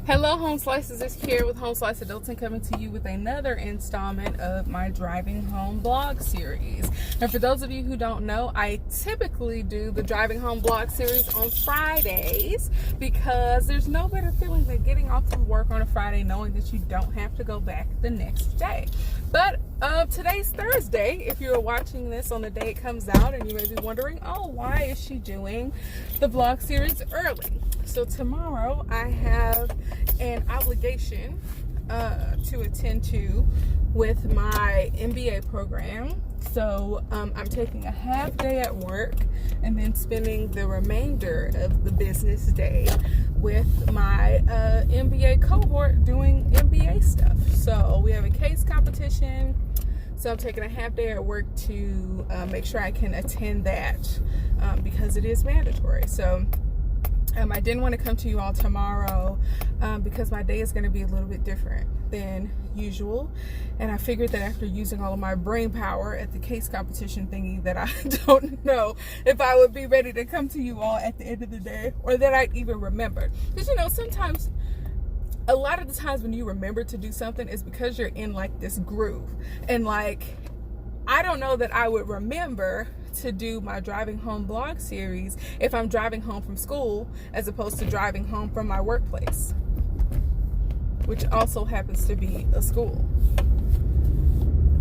Hello, Home Slices is here with Home Slice Adulting, coming to you with another installment of my Driving Home blog series. And for those of you who don't know, I typically do the Driving Home blog series on Fridays because there's no better feeling than getting off from work on a Friday knowing that you don't have to go back the next day. But today's Thursday. If you're watching this on the day it comes out, and you may be wondering, oh, why is she doing the blog series early? So tomorrow I have an obligation to attend to with my MBA program. So I'm taking a half day at work and then spending the remainder of the business day with my MBA cohort doing MBA stuff. So we have a case competition. So I'm taking a half day at work to make sure I can attend that because it is mandatory. So I didn't want to come to you all tomorrow because my day is going to be a little bit different than usual. And I figured that after using all of my brain power at the case competition thingy that I don't know if I would be ready to come to you all at the end of the day, or that I'd even remember. Because, you know, sometimes, a lot of the times when you remember to do something is because you're in like this groove. And like, I don't know that I would remember to do my Driving Home blog series if I'm driving home from school as opposed to driving home from my workplace, which also happens to be a school.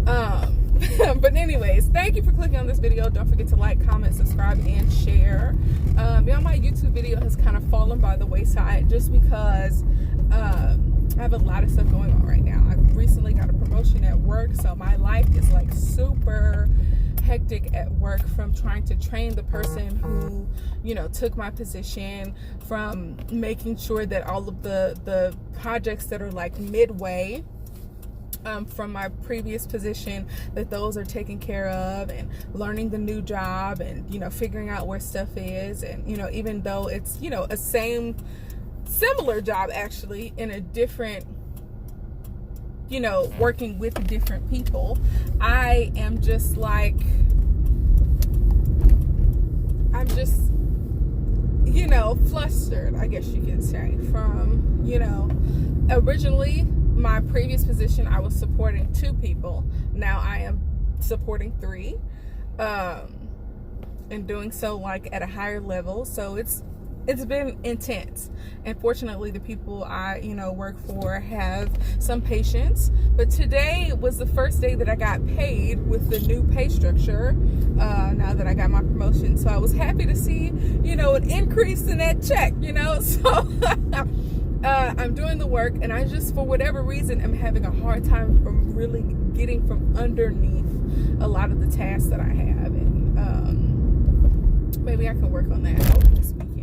But anyways, thank you for clicking on this video. Don't forget to like, comment, subscribe, and share. My YouTube video has kind of fallen by the wayside just because I have a lot of stuff going on right now. I've recently got a promotion at work, so my life is like super hectic at work, from trying to train the person who, you know, took my position, from making sure that all of the projects that are like midway from my previous position, that those are taken care of, and learning the new job, and, you know, figuring out where stuff is. And, you know, even though it's, you know, a similar job actually in a different, you know, working with different people, I am just like, I'm just, you know, flustered, I guess you could say, from, you know, originally my previous position, I was supporting 2 people. Now I am supporting 3, and doing so like at a higher level. So it's been intense, and fortunately the people I, you know, work for have some patience. But today was the first day that I got paid with the new pay structure, now that I got my promotion. So I was happy to see, you know, an increase in that check, you know. So I'm doing the work, and I just, for whatever reason, am having a hard time from really getting from underneath a lot of the tasks that I have. And maybe I can work on that this weekend.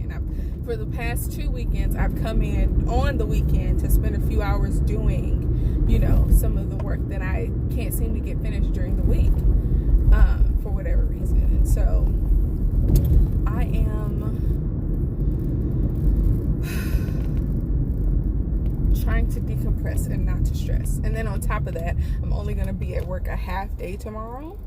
For the past 2 weekends, I've come in on the weekend to spend a few hours doing, you know, some of the work that I can't seem to get finished during the week, for whatever reason. And so I am trying to decompress and not to stress. And then on top of that, I'm only going to be at work a half day tomorrow.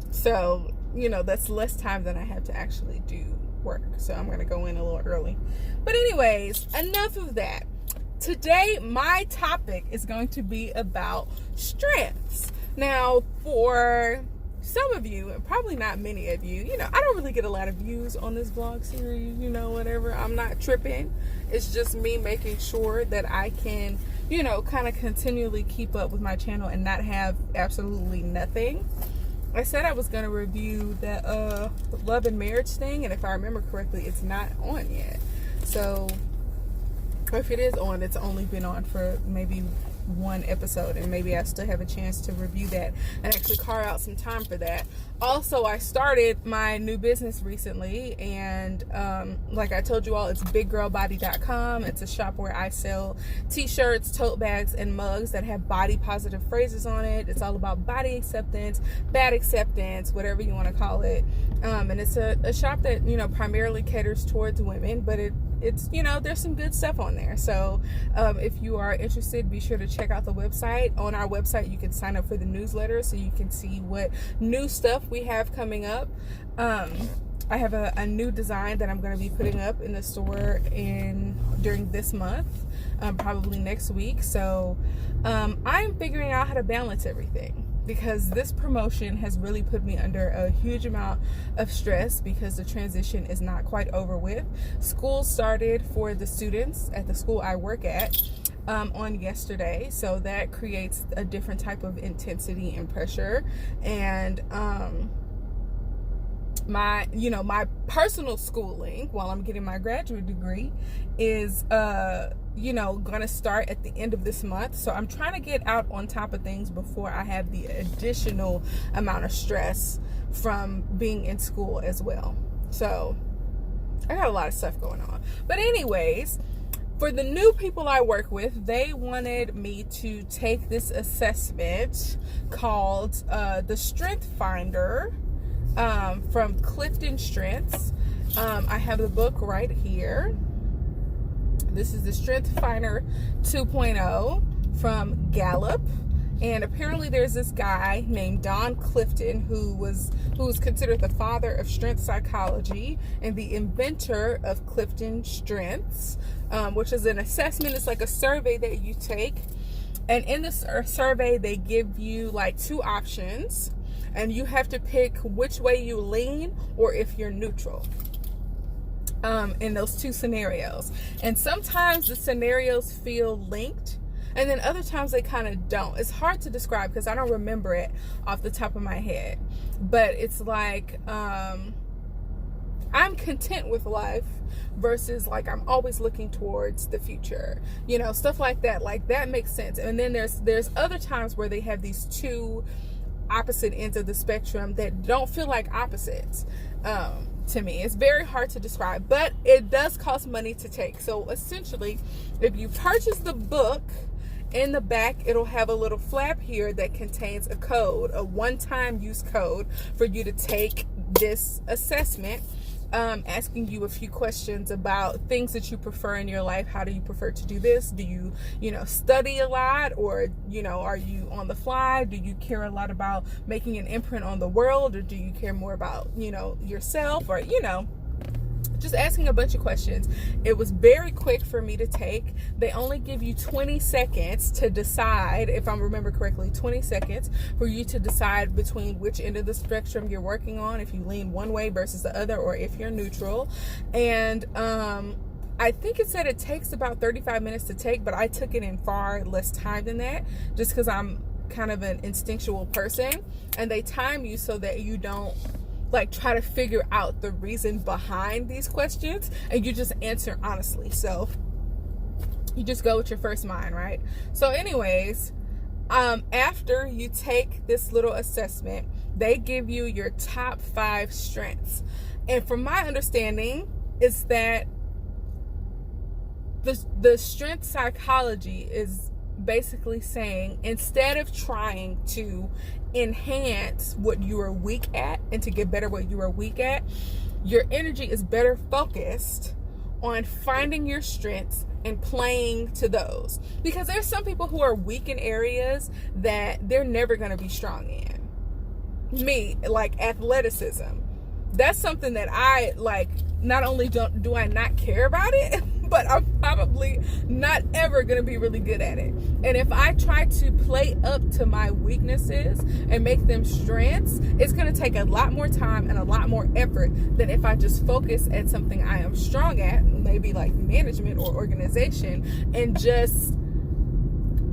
So, you know, that's less time than I have to actually do work. So I'm going to go in a little early. But anyways, enough of that. Today, my topic is going to be about strengths. Now, for some of you, and probably not many of you, you know, I don't really get a lot of views on this vlog series, you know, whatever. I'm not tripping. It's just me making sure that I can, you know, kind of continually keep up with my channel and not have absolutely nothing. I said I was going to review that love and marriage thing, and if I remember correctly, it's not on yet. So if it is on, it's only been on for maybe 1 episode, and maybe I still have a chance to review that and actually carve out some time for that. Also, I started my new business recently, and like I told you all, it's biggirlbody.com. It's a shop where I sell t-shirts, tote bags, and mugs that have body positive phrases on it. It's all about body acceptance, bad acceptance, whatever you want to call it. And it's a shop that, you know, primarily caters towards women, but it's, you know, there's some good stuff on there. So if you are interested, be sure to check out the website. On our website, you can sign up for the newsletter so you can see what new stuff we have coming up. I have a new design that I'm going to be putting up in the store during this month. probably next week. So I'm figuring out how to balance everything, because this promotion has really put me under a huge amount of stress because the transition is not quite over with. School started for the students at the school I work at on yesterday, so that creates a different type of intensity and pressure. And my personal schooling while I'm getting my graduate degree is going to start at the end of this month. So I'm trying to get out on top of things before I have the additional amount of stress from being in school as well. So I got a lot of stuff going on. But anyways, for the new people I work with, they wanted me to take this assessment called the StrengthFinder from CliftonStrengths. I have the book right here. This is the StrengthFinder 2.0 from Gallup. And apparently there's this guy named Don Clifton who was considered the father of strength psychology and the inventor of CliftonStrengths, which is an assessment. It's like a survey that you take. And in this survey, they give you like two options, and you have to pick which way you lean or if you're neutral in those two scenarios. And sometimes the scenarios feel linked, and then other times they kind of don't. It's hard to describe because I don't remember it off the top of my head. But it's like, I'm content with life versus like I'm always looking towards the future. Stuff like that. Like that makes sense. And then there's other times where they have these two opposite ends of the spectrum that don't feel like opposites. To me, it's very hard to describe, but it does cost money to take. So essentially, if you purchase the book, in the back it'll have a little flap here that contains a code, a one-time use code for you to take this assessment, asking you a few questions about things that you prefer in your life. How do you prefer to do this? Do you study a lot, or are you on the fly? Do you care a lot about making an imprint on the world, or do you care more about yourself, or just asking a bunch of questions. It was very quick for me to take. They only give you 20 seconds to decide, if I remember correctly, 20 seconds for you to decide between which end of the spectrum you're working on, if you lean one way versus the other, or if you're neutral. And I think it said it takes about 35 minutes to take, but I took it in far less time than that, just because I'm kind of an instinctual person. And they time you so that you don't try to figure out the reason behind these questions, and you just answer honestly. So you just go with your first mind, right? So anyways, after you take this little assessment, they give you your top 5 strengths. And from my understanding, is that the strength psychology is basically saying, instead of trying to enhance what you are weak at and to get better what you are weak at, your energy is better focused on finding your strengths and playing to those. Because there's some people who are weak in areas that they're never going to be strong in. Me, like athleticism, that's something that I like. Not only do I not care about it, but I'm probably not ever going to be really good at it. And if I try to play up to my weaknesses and make them strengths, it's going to take a lot more time and a lot more effort than if I just focus at something I am strong at, maybe like management or organization, and just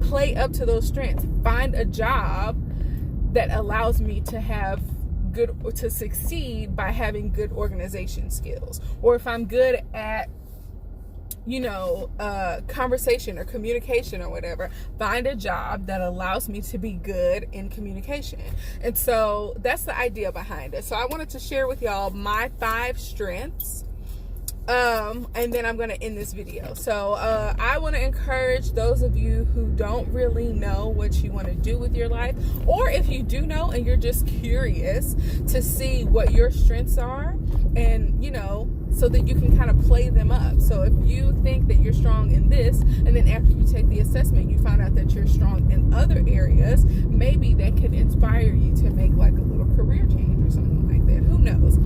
play up to those strengths. Find a job that allows me to succeed by having good organization skills. Or if I'm good at conversation or communication or whatever, find a job that allows me to be good in communication. And so that's the idea behind it. So I wanted to share with y'all my 5 strengths. And then I'm going to end this video. So I want to encourage those of you who don't really know what you want to do with your life, or if you do know and you're just curious to see what your strengths are, and so that you can kind of play them up. So if you think that you're strong in this, and then after you take the assessment you find out that you're strong in other areas, maybe that could inspire you to make like a little career change or something like that. Who knows?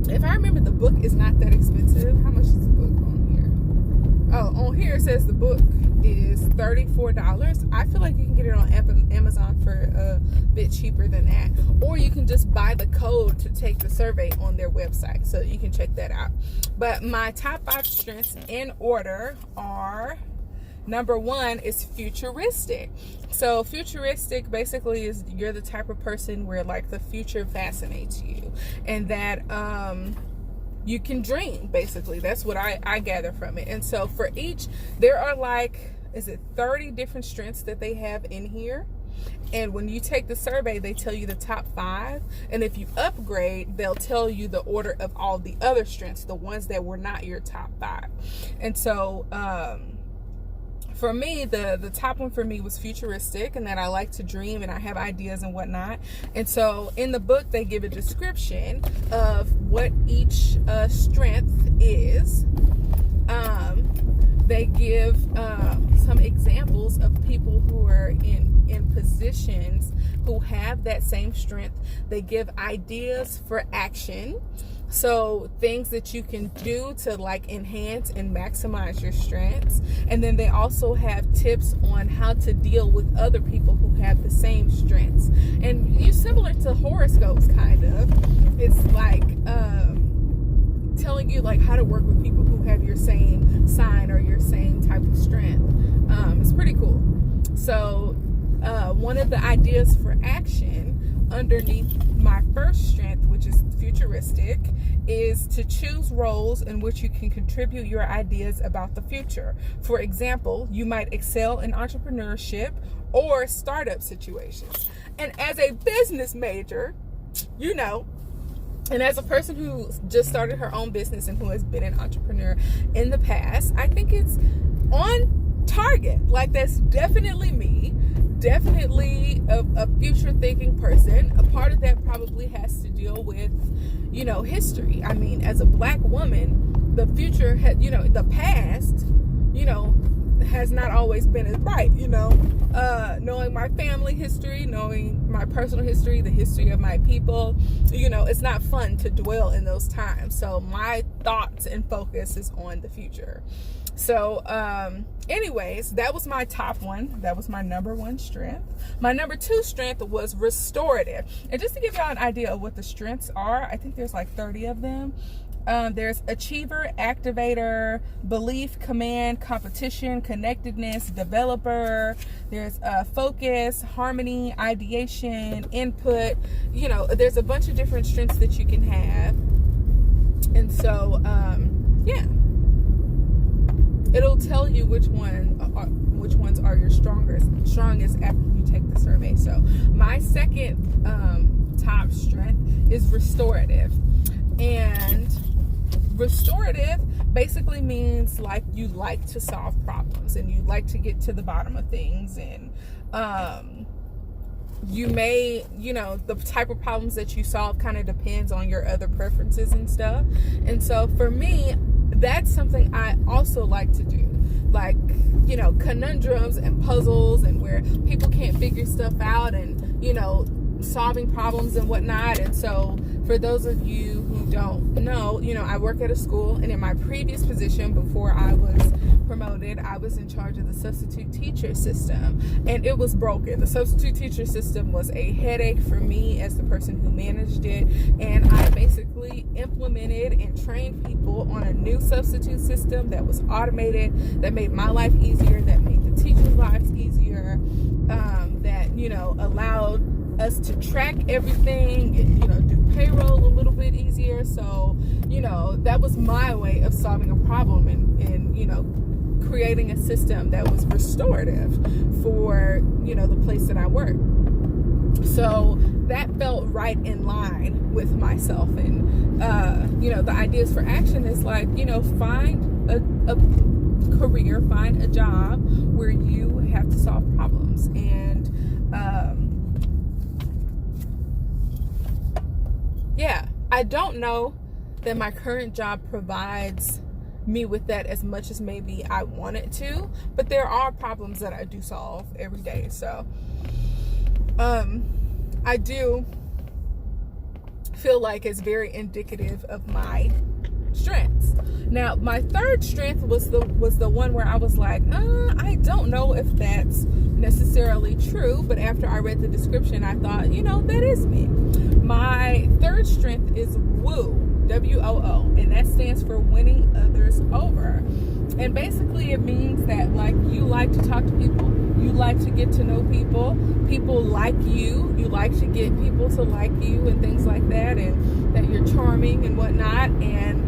If I remember, the book is not that expensive. How much is the book on here? Oh, on here it says the book is $34. I feel like you can get it on Amazon for a bit cheaper than that, or you can just buy the code to take the survey on their website, so you can check that out. But my top 5 strengths in order are: number 1 is futuristic. So futuristic basically is you're the type of person where like the future fascinates you, and that you can dream, basically. That's what I gather from it. And so for each, there are like, is it 30 different strengths that they have in here? And when you take the survey, they tell you the top 5. And if you upgrade, they'll tell you the order of all the other strengths, the ones that were not your top 5. And so, for me, the top one for me was futuristic, and that I like to dream and I have ideas and whatnot. And so in the book, they give a description of what each strength is. They give some examples of people who are in positions who have that same strength. They give ideas for action. So things that you can do to like enhance and maximize your strengths. And then they also have tips on how to deal with other people who have the same strengths. And you similar to horoscopes, kind of. It's like telling you like how to work with people who have your same sign or your same type of strength. It's pretty cool. So one of the ideas for action underneath my first strength, which is futuristic, is to choose roles in which you can contribute your ideas about the future. For example, you might excel in entrepreneurship or startup situations. And as a business major, you know, and as a person who just started her own business and who has been an entrepreneur in the past, I think it's on target. Like, that's definitely me. Definitely a future thinking person. A part of that probably has to deal with, you know, history. I mean, as a black woman, the future, the past, has not always been as bright, knowing my family history, knowing my personal history, the history of my people, it's not fun to dwell in those times. So my thoughts and focus is on the future. So, anyways, that was my top one. That was my number 1 strength. My number 2 strength was restorative. And just to give y'all an idea of what the strengths are, I think there's like 30 of them. There's achiever, activator, belief, command, competition, connectedness, developer. There's focus, harmony, ideation, input. There's a bunch of different strengths that you can have. And so, yeah. It'll tell you which ones are your strongest after you take the survey. So my second top strength is restorative. And restorative basically means like you like to solve problems and you like to get to the bottom of things, and you may, the type of problems that you solve kind of depends on your other preferences and stuff. And so for me, that's something I also like to do, like, conundrums and puzzles, and where people can't figure stuff out, and, solving problems and whatnot. And so for those of you who don't know, I work at a school, and in my previous position before I was promoted, I was in charge of the substitute teacher system, and it was broken. The substitute teacher system was a headache for me as the person who managed it, and I basically implemented and trained people on a new substitute system that was automated, that made my life easier, that made the teachers' lives easier, that allowed us to track everything and do payroll a little bit easier. So that was my way of solving a problem and creating a system that was restorative for the place that I work. So that felt right in line with myself. And the ideas for action is like, find a career, find a job where you have to solve problems. And I don't know that my current job provides me with that as much as maybe I want it to, but there are problems that I do solve every day. So I do feel like it's very indicative of my strengths. Now, my third strength was the one where I was like, I don't know if that's necessarily true, but after I read the description, I thought, that is me. My third strength is woo, W-O-O, and that stands for winning others over. And basically it means that, like, you like to talk to people, you like to get to know people, people like you, you like to get people to like you and things like that, and that you're charming and whatnot. And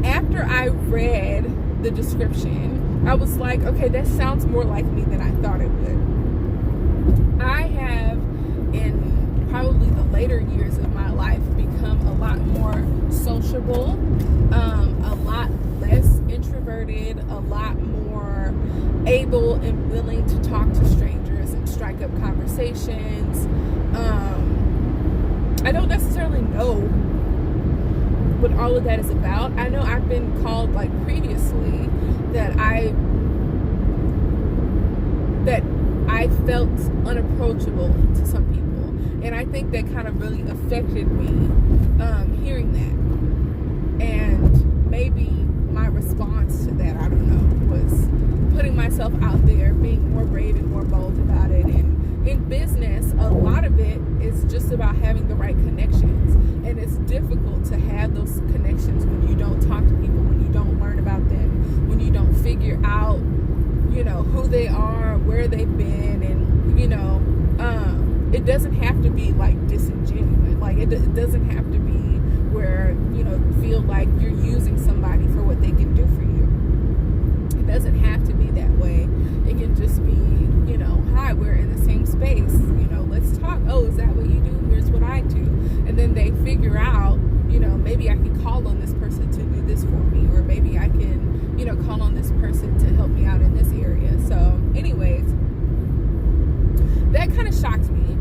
after I read the description, I was like, okay, that sounds more like me than I thought it would. I have, in probably the later years of my life, become a lot more sociable, a lot less introverted, a lot more able and willing to talk to strangers and strike up conversations. I don't necessarily know what all of that is about. I know I've been called, like, previously that I felt unapproachable to some people, and I think that kind of really affected me, hearing that. And maybe my response to that, I don't know, was putting myself out there, being more brave and more bold about it. And in business, a lot of it is just about having the right connections, and it's difficult to have those connections when you don't talk to people, when you don't learn about them, when you don't figure out, who they are, where they've been, and it doesn't have to be like disingenuous. Like it doesn't have to be where feel like you're using somebody for what they can do for you. It doesn't have to be that way. It can just be, hi, we're in the same space, let's talk. Oh, is that what you do? Here's what I do. And then they figure out, maybe I can call on this person to do this for me, or maybe I can, call on this person to help me out in this area. So anyways, that kind of shocked me.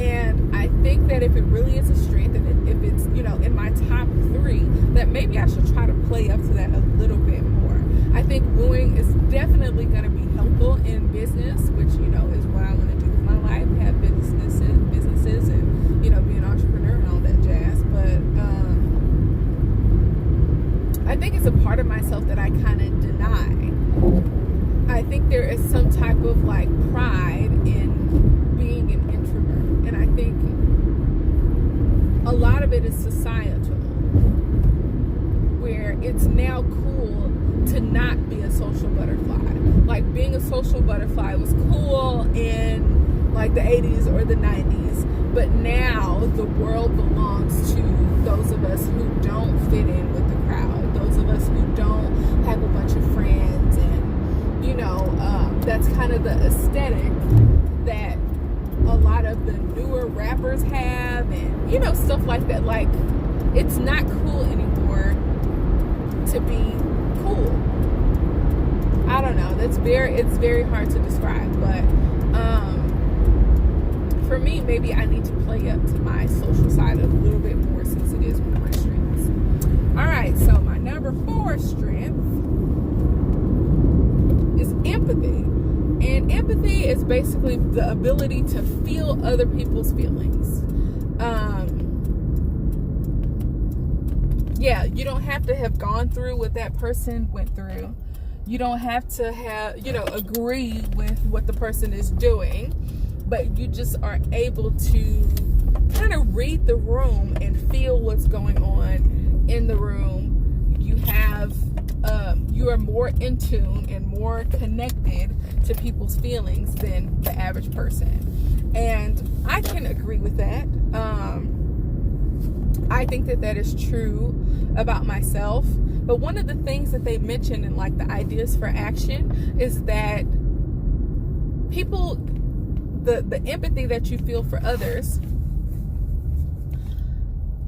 And I think that if it really is a strength, and if it's, in my top 3, that maybe I should try to play up to that a little bit more. I think wooing is definitely going to be helpful in business, which, is what I want to do with my life, have businesses and, be an entrepreneur and all that jazz. But I think it's a part of myself that I kind of deny. I think there is some type of, like, pride in being an introvert. And I think a lot of it is societal, where it's now cool to not be a social butterfly. Like, being a social butterfly was cool in, like, the 80s or the 90s, but now the world belongs to those of us who don't fit in with the crowd, those of us who don't have a bunch of friends, and that's kind of the aesthetic that a lot of the newer rappers have, and stuff like that. Like, it's not cool anymore to be cool. I don't know, it's very hard to describe, but for me, maybe I need to play up to my social side a little bit more, since it is one of my strengths. Alright, so my number 4 strength is empathy. And empathy is basically the ability to feel other people's feelings. You don't have to have gone through what that person went through. You don't have to have, agree with what the person is doing, but you just are able to kind of read the room and feel what's going on in the room. You are more in tune and more connected to people's feelings than the average person. And I can agree with that. I think that is true about myself. But one of the things that they mentioned in, like, the ideas for action is that people, the empathy that you feel for others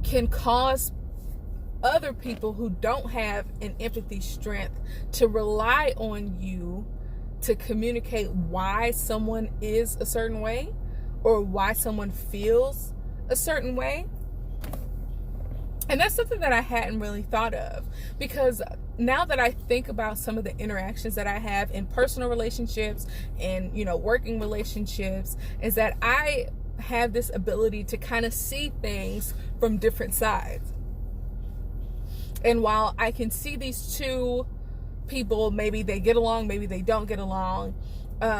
can cause other people who don't have an empathy strength to rely on you to communicate why someone is a certain way or why someone feels a certain way. And that's something that I hadn't really thought of, because now that I think about some of the interactions that I have in personal relationships and, working relationships, is that I have this ability to kind of see things from different sides. And while I can see these two people, maybe they get along, maybe they don't get along,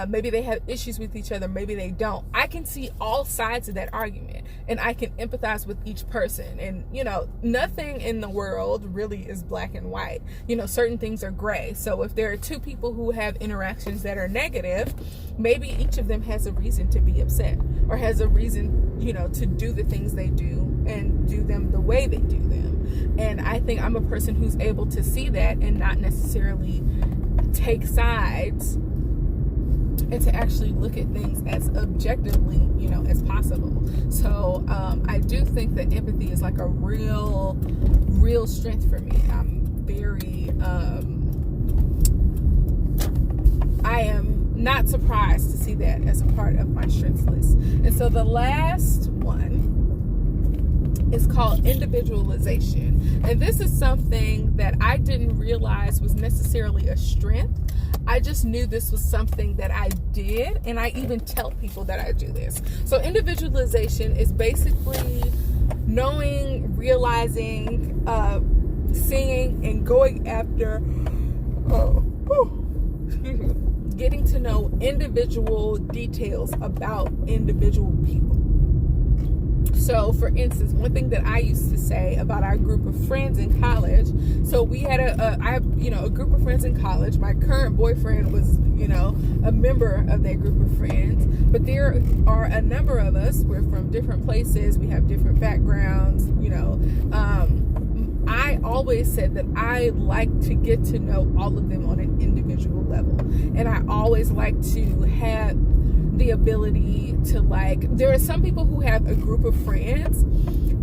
maybe they have issues with each other, maybe they don't, I can see all sides of that argument, and I can empathize with each person. And nothing in the world really is black and white. Certain things are gray. So if there are two people who have interactions that are negative, maybe each of them has a reason to be upset, or has a reason to do the things they do and do them the way they do them. And I think I'm a person who's able to see that and not necessarily take sides, and to actually look at things as objectively, as possible. So I do think that empathy is like a real strength for me. I'm very, I am not surprised to see that as a part of my strengths list. And so the last one is called individualization. And this is something that I didn't realize was necessarily a strength. I just knew this was something that I did, and I even tell people that I do this. So individualization is basically knowing, realizing, seeing, and going after, getting to know individual details about individual people. So, for instance, one thing that I used to say about our group of friends in college, so we had a group of friends in college. My current boyfriend was, a member of that group of friends. But there are a number of us. We're from different places. We have different backgrounds, I always said that I like to get to know all of them on an individual level. And I always like to have the ability to, there are some people who have a group of friends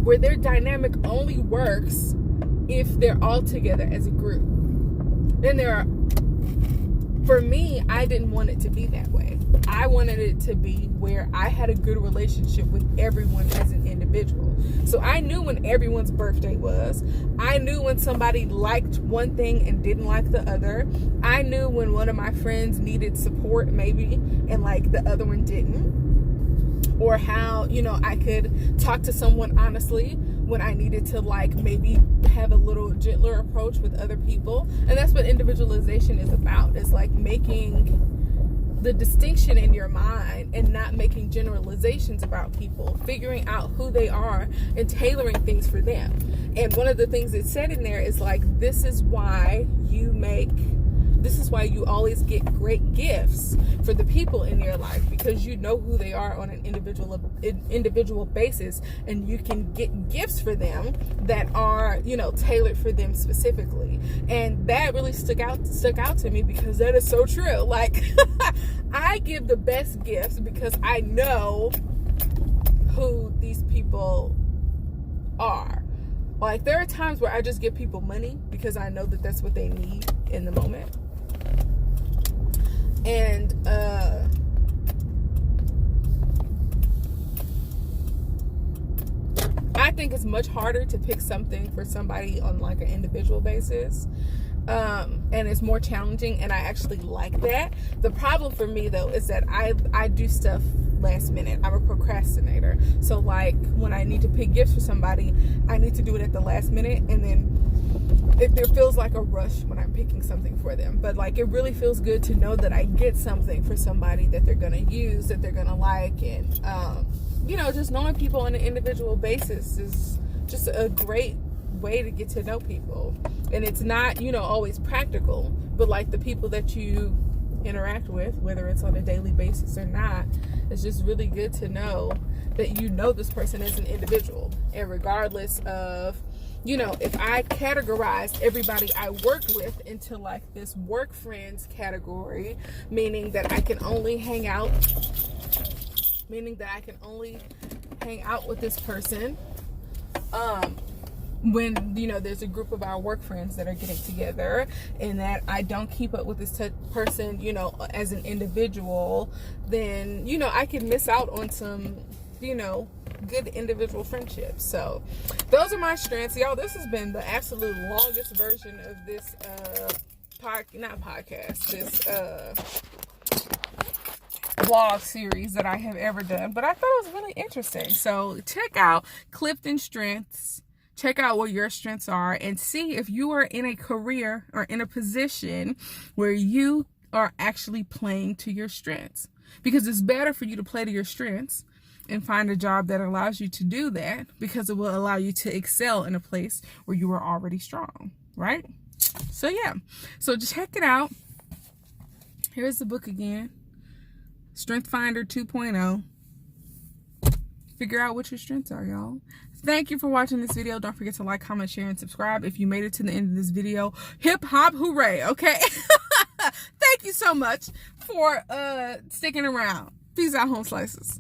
where their dynamic only works if they're all together as a group. For me, I didn't want it to be that way. I wanted it to be where I had a good relationship with everyone as an individual. So I knew when everyone's birthday was. I knew when somebody liked one thing and didn't like the other. I knew when one of my friends needed support maybe and the other one didn't. Or how, I could talk to someone honestly when I needed to maybe have a little gentler approach with other people. And that's what individualization is about. It's making the distinction in your mind and not making generalizations about people, figuring out who they are and tailoring things for them. And one of the things it said in there is this is why you always get great gifts for the people in your life, because you know who they are on an individual basis, and you can get gifts for them that are tailored for them specifically. And that really stuck out to me, because that is so true. I give the best gifts because I know who these people are. There are times where I just give people money because I know that that's what they need in the moment. And I think it's much harder to pick something for somebody on an individual basis. And it's more challenging, and I actually like that. The problem for me though is that I do stuff last minute. I'm a procrastinator. So when I need to pick gifts for somebody, I need to do it at the last minute, and then there feels like a rush when I'm picking something for them. But it really feels good to know that I get something for somebody that they're gonna use, that they're gonna like. And just knowing people on an individual basis is just a great way to get to know people. And it's not always practical, but the people that you interact with, whether it's on a daily basis or not, it's just really good to know that this person is an individual. And regardless of if I categorized everybody I worked with into this work friends category, meaning that I can only hang out with this person when there's a group of our work friends that are getting together, and that I don't keep up with this person as an individual, then I can miss out on some good individual friendships. So those are my strengths, y'all. This has been the absolute longest version of this blog series that I have ever done, but I thought it was really interesting. So check out CliftonStrengths. check out what your strengths are and see if you are in a career or in a position where you are actually playing to your strengths. Because it's better for you to play to your strengths and find a job that allows you to do that, because it will allow you to excel in a place where you are already strong, right? So yeah, so check it out. Here's the book again, StrengthFinder 2.0. Figure out what your strengths are, y'all. Thank you for watching this video. Don't forget to like, comment, share, and subscribe. If you made it to the end of this video, hip hop hooray, okay? Thank you so much for sticking around. Peace out, home slices.